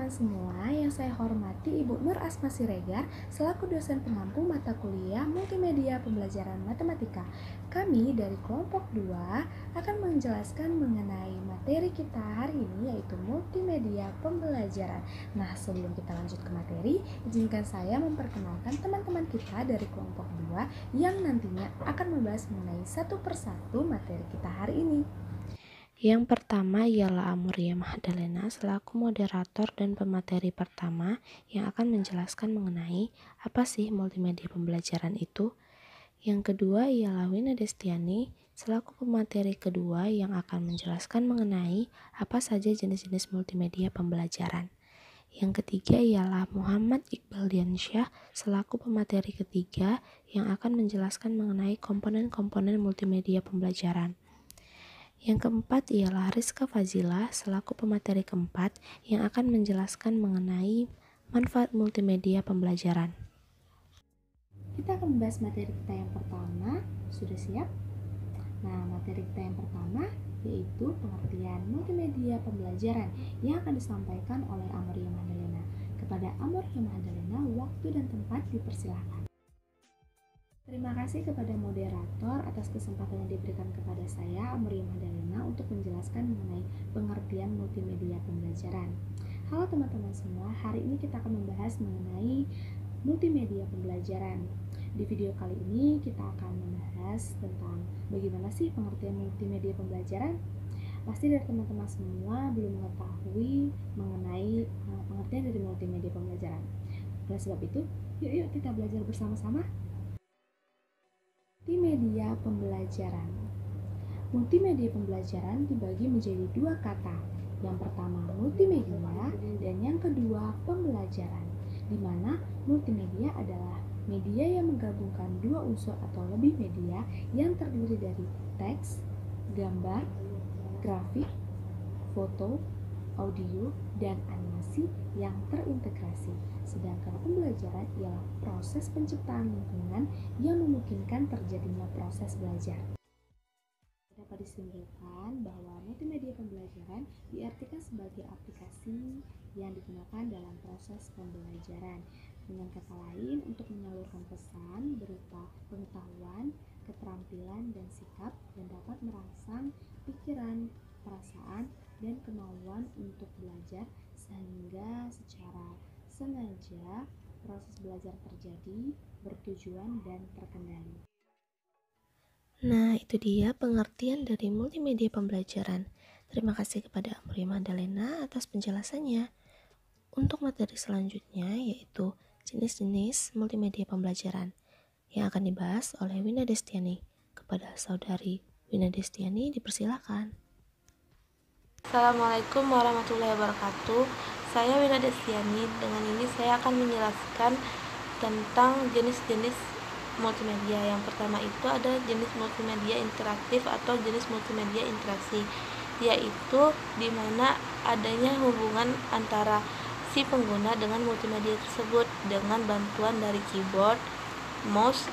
teman-teman semua, yang saya hormati Ibu Nur Asma Siregar selaku dosen pengampu mata kuliah Multimedia Pembelajaran Matematika. Kami dari kelompok 2 akan menjelaskan mengenai materi kita hari ini, yaitu multimedia pembelajaran. Nah, sebelum kita lanjut ke materi, izinkan saya memperkenalkan teman-teman kita dari kelompok 2 yang nantinya akan membahas mengenai satu persatu materi kita hari ini. Yang pertama ialah Amuria Mahdalena selaku moderator dan pemateri pertama yang akan menjelaskan mengenai apa sih multimedia pembelajaran itu. Yang kedua ialah Wina Destiani selaku pemateri kedua yang akan menjelaskan mengenai apa saja jenis-jenis multimedia pembelajaran. Yang ketiga ialah Muhammad Iqbal Diansyah selaku pemateri ketiga yang akan menjelaskan mengenai komponen-komponen multimedia pembelajaran. Yang keempat ialah Rizka Fazila selaku pemateri keempat yang akan menjelaskan mengenai manfaat multimedia pembelajaran. Kita akan membahas materi kita yang pertama. Sudah siap? Nah, materi kita yang pertama yaitu pengertian multimedia pembelajaran yang akan disampaikan oleh Amuria Mahdalena. Kepada Amuria Mahdalena, waktu dan tempat dipersilakan. Terima kasih kepada moderator atas kesempatan yang diberikan kepada saya, Amuria Mahdalena, untuk menjelaskan mengenai pengertian multimedia pembelajaran. Halo teman-teman semua, hari ini kita akan membahas mengenai multimedia pembelajaran. Di video kali ini kita akan membahas tentang bagaimana sih pengertian multimedia pembelajaran. Pasti dari teman-teman semua belum mengetahui mengenai pengertian dari multimedia pembelajaran. Oleh sebab itu, yuk kita belajar bersama-sama. Multimedia pembelajaran. Multimedia pembelajaran dibagi menjadi dua kata. Yang pertama multimedia dan yang kedua pembelajaran, di mana multimedia adalah media yang menggabungkan dua unsur atau lebih media yang terdiri dari teks, gambar, grafik, foto, audio, dan animasi yang terintegrasi. Sedangkan pembelajaran ialah proses penciptaan lingkungan yang memungkinkan terjadinya proses belajar. Dapat disimpulkan bahwa multimedia pembelajaran diartikan sebagai aplikasi yang digunakan dalam proses pembelajaran. Dengan kata lain, untuk menyalurkan pesan berupa pengetahuan, keterampilan, dan sikap yang dapat merangsang pikiran, perasaan, dan kemauan untuk belajar sehingga secara sengaja proses belajar terjadi, bertujuan, dan terkendali. Nah, itu dia pengertian dari multimedia pembelajaran. Terima kasih kepada Amuria Mahdalena atas penjelasannya. Untuk materi selanjutnya yaitu jenis-jenis multimedia pembelajaran yang akan dibahas oleh Wina Destiani. Kepada saudari Wina Destiani dipersilakan. Assalamualaikum warahmatullahi wabarakatuh. Saya Wina Destiani. Dengan ini saya akan menjelaskan tentang jenis-jenis multimedia. Yang pertama itu ada jenis multimedia interaktif atau jenis multimedia interaksi, yaitu di mana adanya hubungan antara si pengguna dengan multimedia tersebut dengan bantuan dari keyboard, mouse,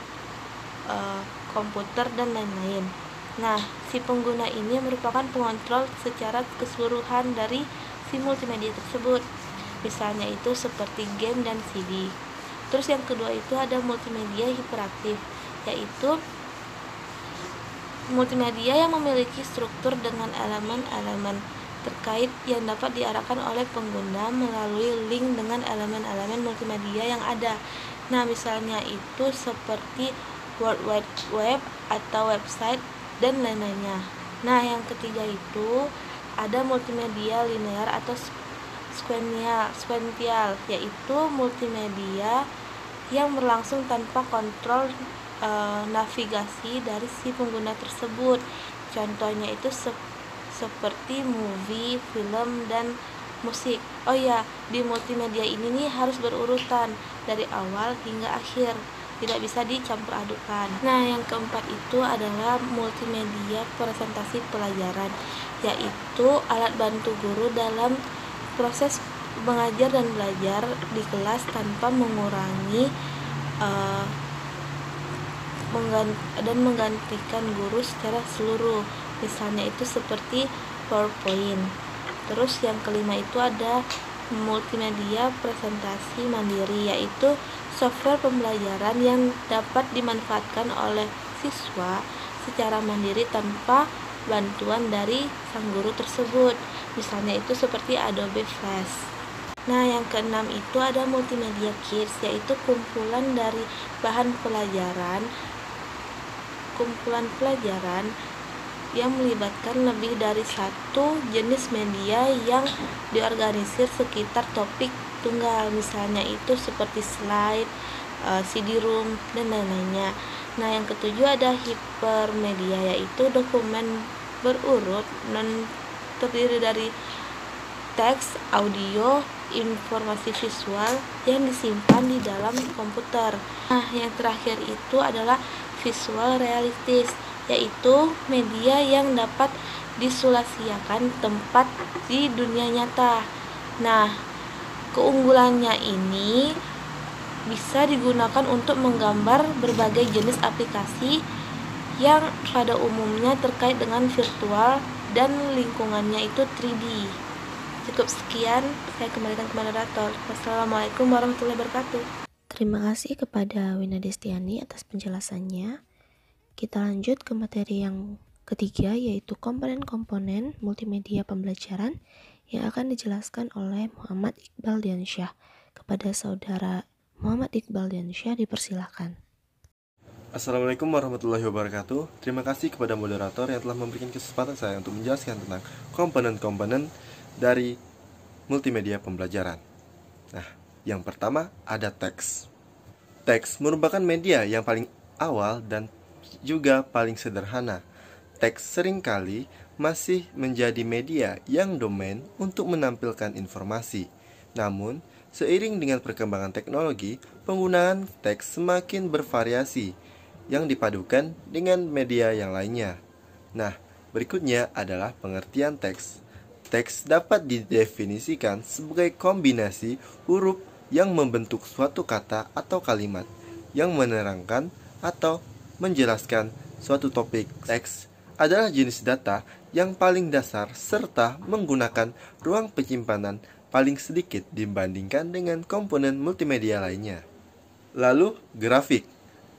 komputer, dan lain-lain. Nah, si pengguna ini merupakan pengontrol secara keseluruhan dari si multimedia tersebut. Misalnya itu seperti game dan CD. Terus yang kedua itu ada multimedia hiperaktif, yaitu multimedia yang memiliki struktur dengan elemen-elemen terkait yang dapat diarahkan oleh pengguna melalui link dengan elemen-elemen multimedia yang ada. Nah, misalnya itu seperti World Wide Web atau website dan lain-lainnya. Nah, yang ketiga itu ada multimedia linear atau sequential, yaitu multimedia yang berlangsung tanpa kontrol navigasi dari si pengguna tersebut. Contohnya itu seperti movie, film, dan musik. Oh ya, di multimedia ini nih harus berurutan dari awal hingga akhir, tidak bisa dicampur adukkan. Nah, yang keempat itu adalah multimedia presentasi pelajaran, yaitu alat bantu guru dalam proses mengajar dan belajar di kelas tanpa mengurangi dan menggantikan guru secara seluruh. Misalnya itu seperti PowerPoint. Terus yang kelima itu ada multimedia presentasi mandiri, yaitu software pembelajaran yang dapat dimanfaatkan oleh siswa secara mandiri tanpa bantuan dari sang guru tersebut. Misalnya itu seperti Adobe Flash. Nah, yang keenam itu ada multimedia kids, yaitu kumpulan pelajaran yang melibatkan lebih dari satu jenis media yang diorganisir sekitar topik tunggal, misalnya itu seperti slide, CD-ROM, dan lain-lainnya. Nah, yang ketujuh ada hipermedia, yaitu dokumen berurut terdiri dari teks, audio, informasi visual yang disimpan di dalam komputer. Nah, yang terakhir itu adalah visual realistis, yaitu media yang dapat disulasiakan tempat di dunia nyata. Nah, keunggulannya ini bisa digunakan untuk menggambar berbagai jenis aplikasi yang pada umumnya terkait dengan virtual dan lingkungannya itu 3D. Cukup sekian, saya kembalikan ke moderator. Wassalamualaikum warahmatullahi wabarakatuh. Terima kasih kepada Wina Destiani atas penjelasannya. Kita lanjut ke materi yang ketiga, yaitu komponen-komponen multimedia pembelajaran yang akan dijelaskan oleh Muhammad Iqbal Diansyah. Kepada saudara Muhammad Iqbal Diansyah dipersilahkan. Assalamualaikum warahmatullahi wabarakatuh. Terima kasih kepada moderator yang telah memberikan kesempatan saya untuk menjelaskan tentang komponen-komponen dari multimedia pembelajaran. Nah, yang pertama ada teks. Teks merupakan media yang paling awal dan juga paling sederhana. Teks seringkali masih menjadi media yang domain untuk menampilkan informasi. Namun, seiring dengan perkembangan teknologi, penggunaan teks semakin bervariasi yang dipadukan dengan media yang lainnya. Nah, berikutnya adalah pengertian teks. Teks dapat didefinisikan sebagai kombinasi huruf yang membentuk suatu kata atau kalimat yang menerangkan atau menjelaskan suatu topik. Teks adalah jenis data yang paling dasar serta menggunakan ruang penyimpanan paling sedikit dibandingkan dengan komponen multimedia lainnya. Lalu, grafik.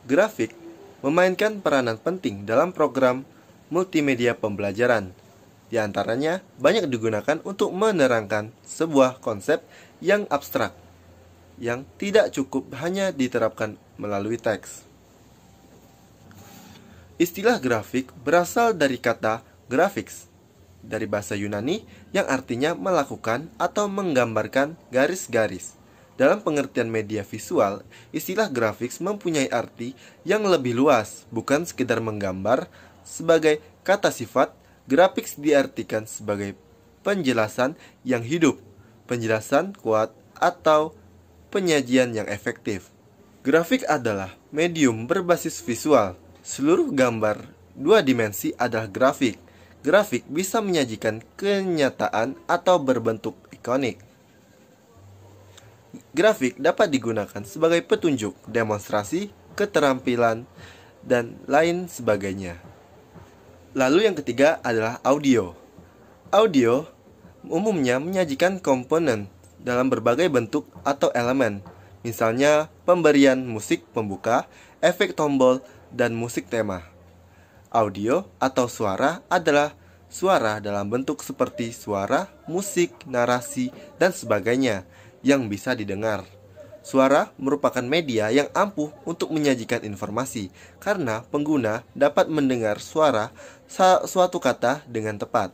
Grafik memainkan peranan penting dalam program multimedia pembelajaran. Di antaranya, banyak digunakan untuk menerangkan sebuah konsep yang abstrak, yang tidak cukup hanya diterapkan melalui teks. Istilah grafik berasal dari kata graphics, dari bahasa Yunani yang artinya melakukan atau menggambarkan garis-garis. Dalam pengertian media visual, istilah graphics mempunyai arti yang lebih luas, bukan sekedar menggambar. Sebagai kata sifat, graphics diartikan sebagai penjelasan yang hidup, penjelasan kuat, atau penyajian yang efektif. Grafik adalah medium berbasis visual. Seluruh gambar dua dimensi adalah grafik. Grafik bisa menyajikan kenyataan atau berbentuk ikonik. Grafik dapat digunakan sebagai petunjuk, demonstrasi, keterampilan, dan lain sebagainya. Lalu yang ketiga adalah audio. Audio umumnya menyajikan komponen dalam berbagai bentuk atau elemen. Misalnya pemberian musik pembuka, efek tombol, dan musik tema. Audio atau suara adalah suara dalam bentuk seperti suara, musik, narasi, dan sebagainya yang bisa didengar. Suara merupakan media yang ampuh untuk menyajikan informasi karena pengguna dapat mendengar suara suatu kata dengan tepat.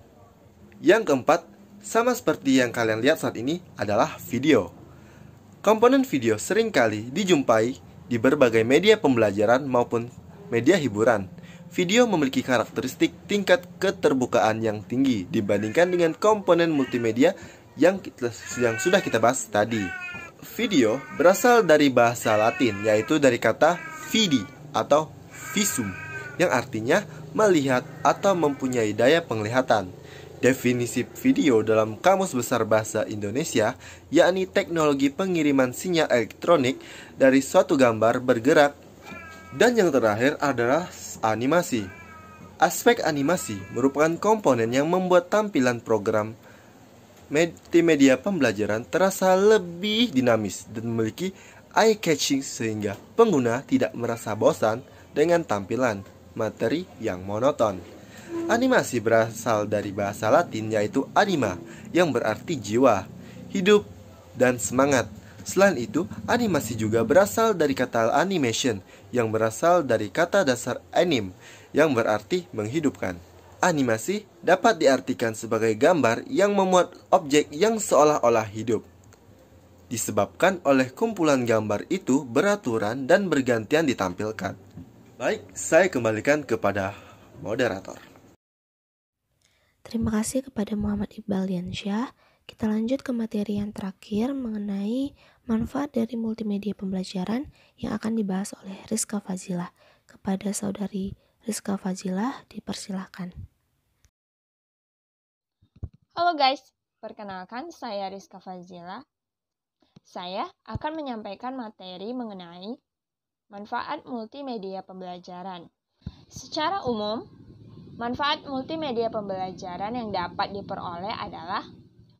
Yang keempat, sama seperti yang kalian lihat saat ini, adalah video. Komponen video seringkali dijumpai di berbagai media pembelajaran maupun media hiburan. Video memiliki karakteristik tingkat keterbukaan yang tinggi dibandingkan dengan komponen multimedia yang sudah kita bahas tadi. Video berasal dari bahasa Latin, yaitu dari kata vidi atau visum, yang artinya melihat atau mempunyai daya penglihatan. Definisi video dalam Kamus Besar Bahasa Indonesia yakni teknologi pengiriman sinyal elektronik dari suatu gambar bergerak. Dan yang terakhir adalah animasi. Aspek animasi merupakan komponen yang membuat tampilan program multimedia pembelajaran terasa lebih dinamis dan memiliki eye-catching sehingga pengguna tidak merasa bosan dengan tampilan materi yang monoton. Animasi berasal dari bahasa Latin yaitu anima yang berarti jiwa, hidup, dan semangat. Selain itu, animasi juga berasal dari kata animation yang berasal dari kata dasar anim yang berarti menghidupkan. Animasi dapat diartikan sebagai gambar yang memuat objek yang seolah-olah hidup, disebabkan oleh kumpulan gambar itu beraturan dan bergantian ditampilkan. Baik, saya kembalikan kepada moderator. Terima kasih kepada Muhammad Iqbal Diansyah. Kita lanjut ke materi yang terakhir mengenai manfaat dari multimedia pembelajaran yang akan dibahas oleh Rizka Fazilah. Kepada saudari Rizka Fazilah, dipersilahkan. Halo guys, perkenalkan saya Rizka Fazilah. Saya akan menyampaikan materi mengenai manfaat multimedia pembelajaran. Secara umum, manfaat multimedia pembelajaran yang dapat diperoleh adalah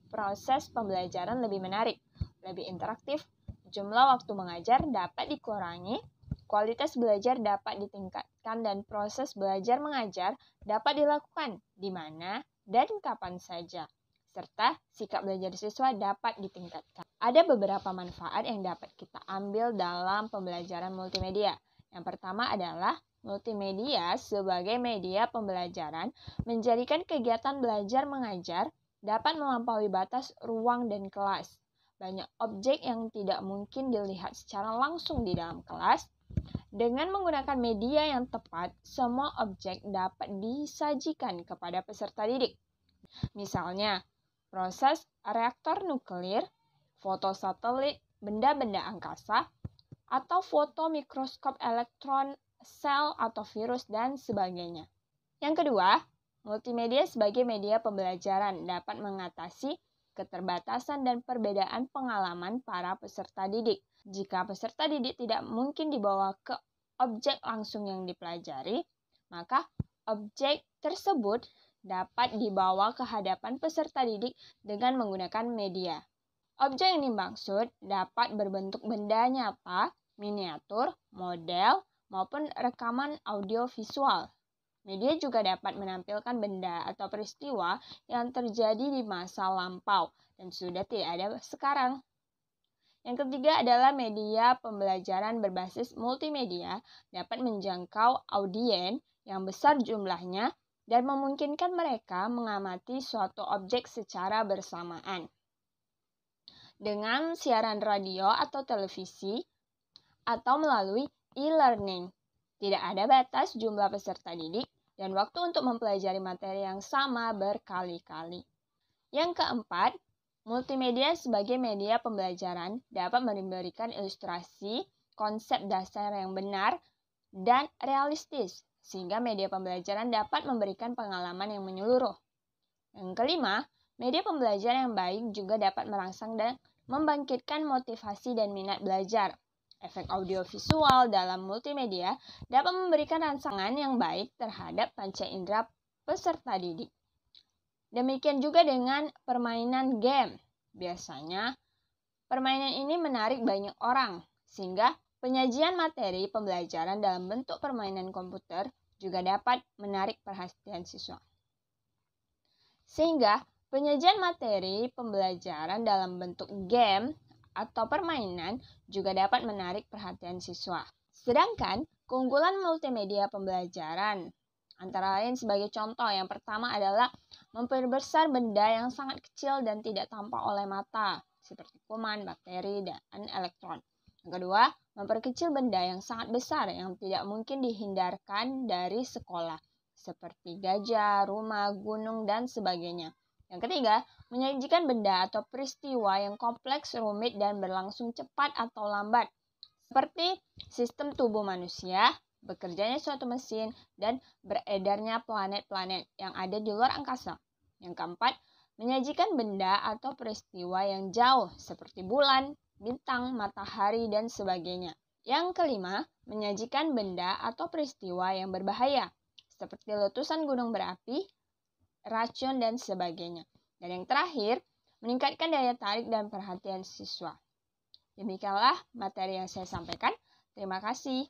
proses pembelajaran lebih menarik, lebih interaktif, jumlah waktu mengajar dapat dikurangi, kualitas belajar dapat ditingkatkan, dan proses belajar mengajar dapat dilakukan di mana dan kapan saja, serta sikap belajar siswa dapat ditingkatkan. Ada beberapa manfaat yang dapat kita ambil dalam pembelajaran multimedia. Yang pertama adalah multimedia sebagai media pembelajaran menjadikan kegiatan belajar mengajar dapat melampaui batas ruang dan kelas. Banyak objek yang tidak mungkin dilihat secara langsung di dalam kelas. Dengan menggunakan media yang tepat, semua objek dapat disajikan kepada peserta didik. Misalnya, proses reaktor nuklir, foto satelit, benda-benda angkasa, atau foto mikroskop elektron, sel atau virus, dan sebagainya. Yang kedua, multimedia sebagai media pembelajaran dapat mengatasi keterbatasan dan perbedaan pengalaman para peserta didik. Jika peserta didik tidak mungkin dibawa ke objek langsung yang dipelajari, maka objek tersebut dapat dibawa ke hadapan peserta didik dengan menggunakan media. Objek yang dimaksud dapat berbentuk benda nyata, miniatur, model, maupun rekaman audio visual. Media juga dapat menampilkan benda atau peristiwa yang terjadi di masa lampau dan sudah tidak ada sekarang. Yang ketiga adalah media pembelajaran berbasis multimedia dapat menjangkau audiens yang besar jumlahnya dan memungkinkan mereka mengamati suatu objek secara bersamaan. Dengan siaran radio atau televisi atau melalui e-learning, tidak ada batas jumlah peserta didik dan waktu untuk mempelajari materi yang sama berkali-kali. Yang keempat, multimedia sebagai media pembelajaran dapat memberikan ilustrasi, konsep dasar yang benar dan realistis, sehingga media pembelajaran dapat memberikan pengalaman yang menyeluruh. Yang kelima, media pembelajaran yang baik juga dapat merangsang dan membangkitkan motivasi dan minat belajar. Efek audiovisual dalam multimedia dapat memberikan rangsangan yang baik terhadap panca indera peserta didik. Demikian juga dengan permainan game. Biasanya, permainan ini menarik banyak orang, sehingga penyajian materi pembelajaran dalam bentuk permainan komputer juga dapat menarik perhatian siswa. Sehingga, penyajian materi pembelajaran dalam bentuk game atau permainan juga dapat menarik perhatian siswa. Sedangkan keunggulan multimedia pembelajaran antara lain sebagai contoh, yang pertama adalah memperbesar benda yang sangat kecil dan tidak tampak oleh mata, seperti kuman, bakteri, dan elektron. Yang kedua, memperkecil benda yang sangat besar yang tidak mungkin dihindarkan dari sekolah, seperti gajah, rumah, gunung, dan sebagainya. Yang ketiga, menyajikan benda atau peristiwa yang kompleks, rumit, dan berlangsung cepat atau lambat, seperti sistem tubuh manusia, bekerjanya suatu mesin, dan beredarnya planet-planet yang ada di luar angkasa. Yang keempat, menyajikan benda atau peristiwa yang jauh, seperti bulan, bintang, matahari, dan sebagainya. Yang kelima, menyajikan benda atau peristiwa yang berbahaya, seperti letusan gunung berapi, racun, dan sebagainya. Dan yang terakhir, meningkatkan daya tarik dan perhatian siswa. Demikianlah materi yang saya sampaikan. Terima kasih.